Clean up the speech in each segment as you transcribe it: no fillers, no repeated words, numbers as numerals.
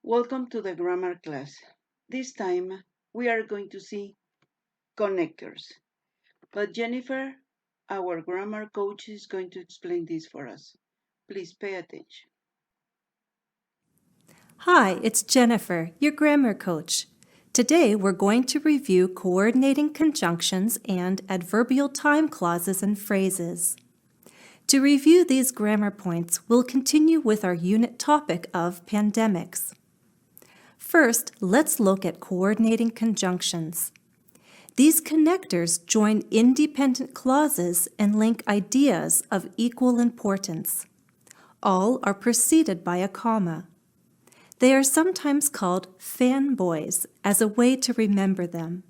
Welcome to the grammar class. This time we are going to see connectors. But Jennifer, our grammar coach, is going to explain this for us. Please pay attention. Hi, it's Jennifer, your grammar coach. Today we're going to review coordinating conjunctions and adverbial time clauses and phrases. To review these grammar points, we'll continue with our unit topic of pandemics. First, let's look at coordinating conjunctions. These connectors join independent clauses and link ideas of equal importance. All are preceded by a comma. They are sometimes called fanboys as a way to remember them.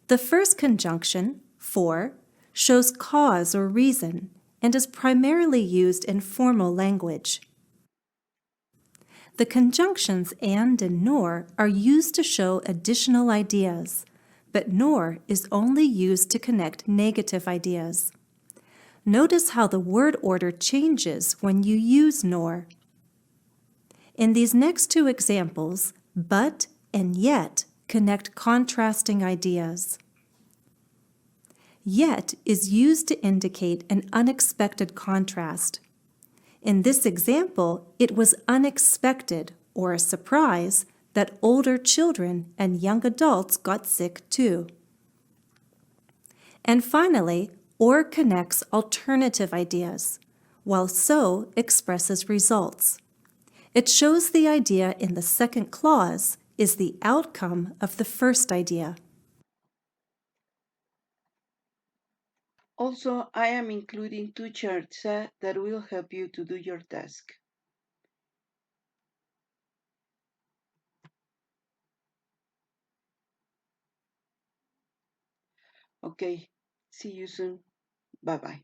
The first conjunction, for, shows cause or reason and is primarily used in formal language. The conjunctions and nor are used to show additional ideas, but nor is only used to connect negative ideas. Notice how the word order changes when you use nor. In these next two examples, but and yet connect contrasting ideas. Yet is used to indicate an unexpected contrast. In this example, it was unexpected or a surprise that older children and young adults got sick too. And finally, or connects alternative ideas, while so expresses results. It shows the idea in the second clause is the outcome of the first idea. Also, I am including two charts that will help you to do your task. Okay, see you soon. Bye-bye.